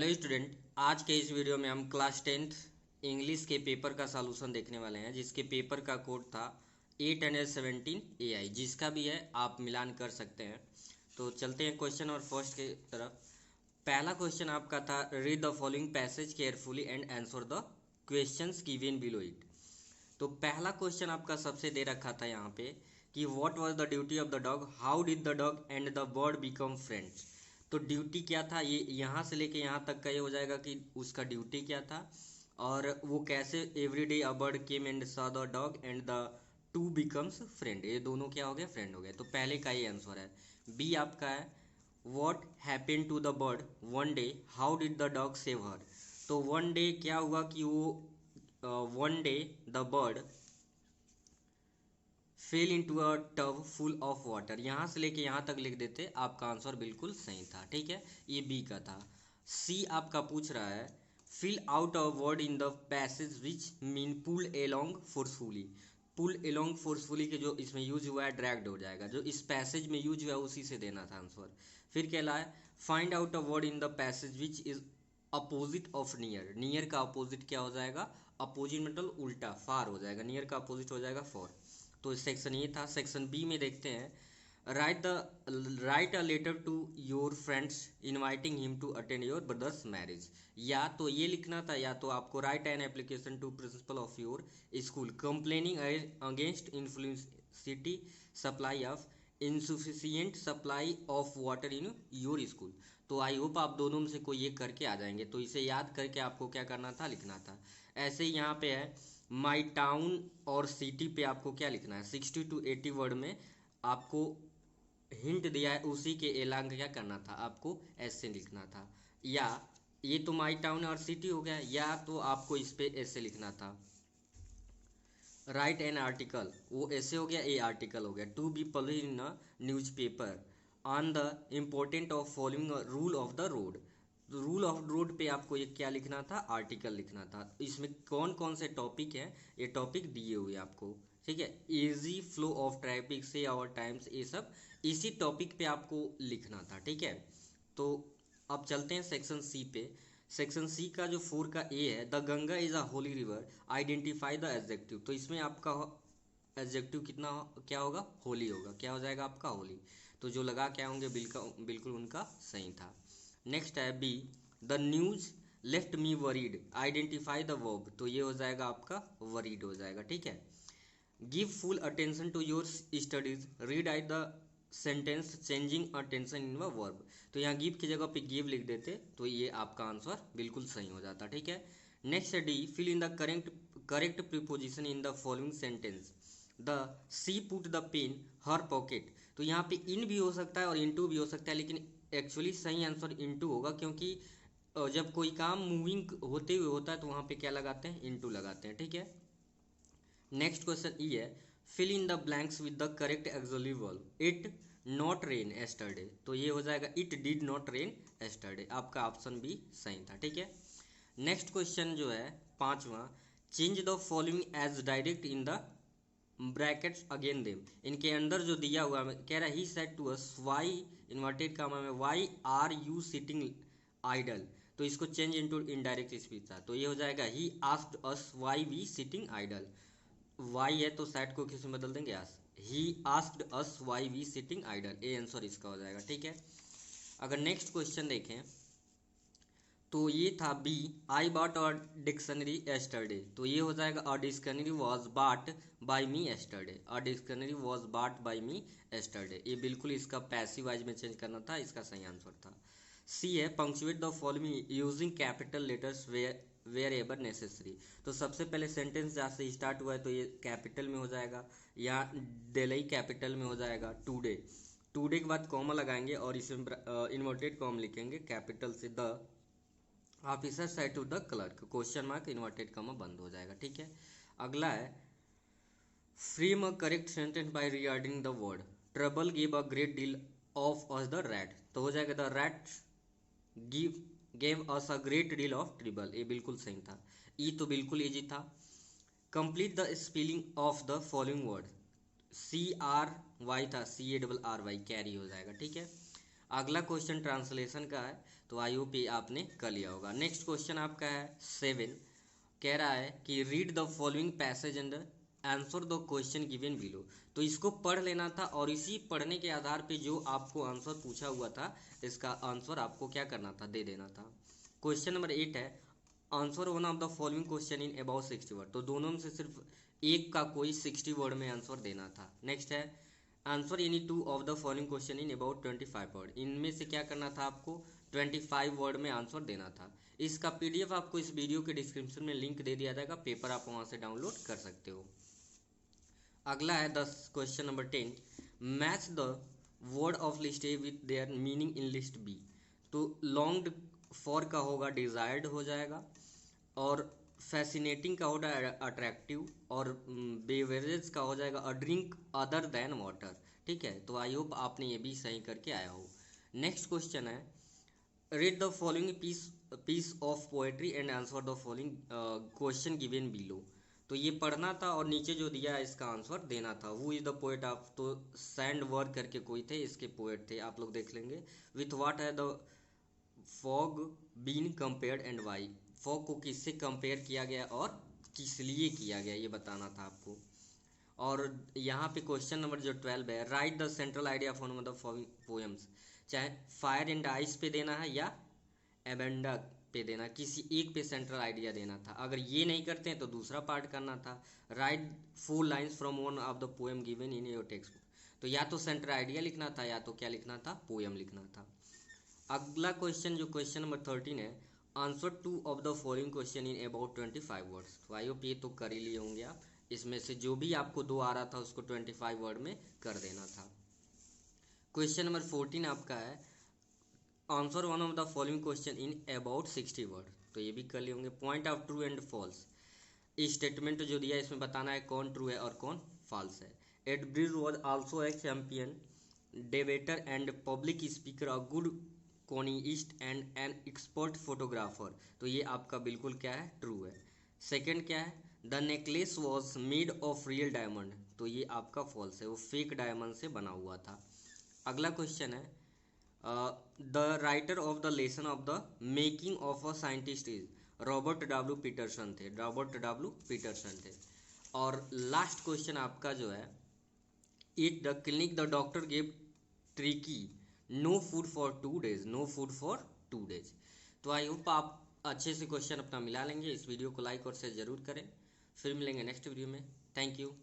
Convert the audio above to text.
Hello student, आज के इस वीडियो में हम क्लास 10th इंग्लिश के पेपर का सॉल्यूशन देखने वाले हैं, जिसके पेपर का कोड था 817 AI। जिसका भी है आप मिलान कर सकते हैं। तो चलते हैं क्वेश्चन और फर्स्ट की तरफ। पहला क्वेश्चन आपका था, read the following passage carefully and answer the questions given below it. तो पहला क्वेश्चन आपका सबसे दे रखा था यहाँ पे कि what was the duty of the dog, how did the dog and the bird become friends. तो ड्यूटी क्या था, ये यहाँ से लेके यहाँ तक का ये हो जाएगा कि उसका ड्यूटी क्या था और वो कैसे every day a bird came and saw the dog and the two becomes friend. ये दोनों क्या हो गया, फ्रेंड हो गए। तो पहले का ये आंसर है। बी आपका है, what happened to the bird one day, how did the dog save her. तो वन डे क्या हुआ कि वो one day the bird fell into a tub full of water. यहाँ से लेके यहाँ तक लिख देते, आपका आंसर बिल्कुल सही था। ठीक है, ये बी का था। सी आपका पूछ रहा है, fill out a word in the passage which mean pull along forcefully. Pull along forcefully के जो इसमें यूज हुआ है ड्रैग्ड हो जाएगा, जो इस पैसेज में यूज हुआ है उसी से देना था आंसर। फिर क्या है, find out a word in the passage which is opposite of near. Near का अपोजिट क्या हो जाएगा, अपोजिट मतलब उल्टा, फार हो जाएगा। नियर का अपोजिट हो जाएगा फॉर। तो सेक्शन ये था। सेक्शन बी में देखते हैं, write a letter to your friends inviting him to attend your brother's marriage. या तो ये लिखना था, या तो आपको write an application to principal of your school complaining against influencity supply of insufficient supply of water in your school. तो I hope आप दोनों में से कोई ये करके आ जाएंगे। तो इसे याद करके आपको क्या करना था, लिखना था। ऐसे ही यहाँ पे है, माई टाउन और सिटी पे आपको क्या लिखना है, 60 to 80 वर्ड में आपको हिंट दिया है, उसी के एलांग क्या करना था, आपको ऐसे लिखना था। या ये तो माई टाउन और सिटी हो गया, या तो आपको इस पे ऐसे लिखना था, राइट एन आर्टिकल। वो ऐसे हो गया, ए आर्टिकल हो गया। To be publish in a newspaper on the important of following rule of the road. Rule of road पे आपको ये क्या लिखना था, आर्टिकल लिखना था। इसमें कौन कौन से टॉपिक हैं, ये टॉपिक दिए हुए आपको। ठीक है, इजी फ्लो ऑफ ट्रैफिक से आवर टाइम्स, ये सब इसी टॉपिक पे आपको लिखना था। ठीक है, तो अब चलते हैं सेक्शन सी पे। सेक्शन सी का जो 4 का ए है, the Ganga is a Holi river, identify the adjective. तो इसमें आपका एडजेक्टिव कितना क्या होगा, होली होगा। क्या हो जाएगा आपका, होली। तो जो लगा क्या होंगे, बिल्कुल उनका सही था। नेक्स्ट है B, the news left me worried, identify the verb. तो ये हो जाएगा आपका वरीड हो जाएगा। ठीक है, give full attention to your studies, read out the sentence changing attention in the verb. तो यहाँ गिव की जगह पे गिव लिख देते, तो ये आपका आंसर बिल्कुल सही हो जाता। ठीक है, नेक्स्ट है D, fill in the correct preposition in the following sentence. The she put the pen her pocket. तो यहाँ पे इन भी हो सकता है और इनटू भी हो सकता है, लेकिन एक्चुअली सही आंसर इनटू होगा, क्योंकि जब कोई काम मूविंग होते हुए होता है तो वहाँ पे क्या लगाते हैं, इनटू लगाते हैं। ठीक है, नेक्स्ट क्वेश्चन ई है, fill in the blanks with the correct exclusive verb. It not rain yesterday. तो ये हो जाएगा it did not rain yesterday. आपका ऑप्शन भी सही था। ठीक है, नेक्स्ट क्वेश्चन जो है पांचवा, change the following as direct in the brackets again them. इनके अंदर जो दिया हुआ है, कह रहा है he said to us why, inverted comma में, why are you sitting idle. तो इसको चेंज इनटू इनडायरेक्ट स्पीच था। तो ये हो जाएगा, he asked us why we sitting idle. Why है तो सैट को किस में बदल देंगे, ask. He asked us why we sitting idle, a answer इसका हो जाएगा। ठीक है, अगर नेक्स्ट क्वेश्चन देखें तो ये था B, I bought a dictionary yesterday. तो ये हो जाएगा, a dictionary was bought by me yesterday. A dictionary was bought by me yesterday. ये बिल्कुल इसका पैसिव वाइज में चेंज करना था, इसका सही आंसर था। सी है, punctuate the following using capital letters wherever necessary. तो सबसे पहले सेंटेंस जहाँ से स्टार्ट हुआ है तो ये कैपिटल में हो जाएगा, या डेलई कैपिटल में हो जाएगा। टूडे, टूडे के बाद कॉमा लगाएंगे और इसमें इन्वर्टेड कॉम लिखेंगे कैपिटल से। The officer said to the clerk, question mark inverted comma बंद हो जाएगा। ठीक है, अगला है, frame a correct sentence by regarding the word trouble give a great deal of us the rat. तो हो जाएगा, the rat give gave us a great deal of trouble. ये बिल्कुल सही था। ई तो बिल्कुल इजी था। Complete the spelling of the following word, C R Y था, C A double R Y, carry हो जाएगा। ठीक है, अगला क्वेश्चन ट्रांसलेशन का है। तो आई होप ये आपने कर लिया होगा। नेक्स्ट क्वेश्चन आपका है 7, कह रहा है कि read the following passage and answer the question given below. तो इसको पढ़ लेना था और इसी पढ़ने के आधार पे जो आपको आंसर पूछा हुआ था इसका आंसर आपको क्या करना था, दे देना था। क्वेश्चन नंबर 8 है answer one of the following question in about 60 word. तो दोनों में से सिर्फ एक का कोई 60 वर्ड में आंसर देना था। नेक्स्ट है answer any two of the following question in about 25 word. इनमें से क्या करना था आपको 25 वर्ड में आंसर देना था। इसका पीडीएफ आपको इस वीडियो के डिस्क्रिप्शन में लिंक दे दिया जाएगा, पेपर आप वहाँ से डाउनलोड कर सकते हो। अगला है 10 question number 10, match the word of list A with their meaning in list B. तो लॉन्ग्ड फॉर का होगा डिजायर्ड हो जाएगा, और फैसिनेटिंग का होगा अट्रैक्टिव, और बेवरेज का हो जाएगा a drink other than water. ठीक है, तो आई होप आपने ये भी सही करके आया हो। नेक्स्ट क्वेश्चन है read the following piece of poetry and answer the following question given below. तो ये पढ़ना था और नीचे जो दिया है इसका आंसर देना था। Who is the poet of, तो सैंड वर्क करके कोई थे, इसके पोएट थे, आप लोग देख लेंगे। विथ व्हाट है the fog been compared and why. Fog को किससे कंपेयर किया गया और किस लिए किया गया ये बताना था आपको। और यहाँ पे क्वेश्चन नंबर जो 12 है right the central idea for the following poems. चाहे फायर एंड आइस पे देना है या एबेंडा पे देना, किसी एक पे सेंट्रल आइडिया देना था। अगर ये नहीं करते हैं तो दूसरा पार्ट करना था right 4 lines from one of the poem given in your text book. तो या तो सेंट्रल आइडिया लिखना था या तो क्या लिखना था, पोएम लिखना था। अगला क्वेश्चन जो क्वेश्चन नंबर 13 है answer 2 of the following question in about 25 words. तो आई होप ये तो कर ही लिए होंगे आप। इसमें से जो भी आपको 2 आ रहा था उसको 25 वर्ड में कर देना था। क्वेश्चन नंबर 14 आपका है answer one of the following question in about 60 word. तो ये भी कर लिए होंगे। Point of true and false, इस स्टेटमेंट जो दिया है इसमें बताना है कौन ट्रू है और कौन फॉल्स है। Ed Bridge was also a champion debater and public speaker, a good cornist and an expert photographer. तो ये आपका बिल्कुल क्या है, ट्रू है। सेकंड क्या है the necklace was made of real diamond. तो ये आपका फॉल्स है, वो फेक डायमंड से बना हुआ था। अगला क्वेश्चन है the writer of the lesson of the making of a scientist is. Robert W Peterson थे, रॉबर्ट डब्ल्यू पीटरसन थे। और लास्ट क्वेश्चन आपका जो है it the clinic the doctor gave Tricky no food for 2 days, no food for 2 days। तो I hope आप अच्छे से क्वेश्चन अपना मिला लेंगे। इस वीडियो को लाइक और शेयर जरूर करें। फिर मिलेंगे नेक्स्ट वीडियो में। Thank you.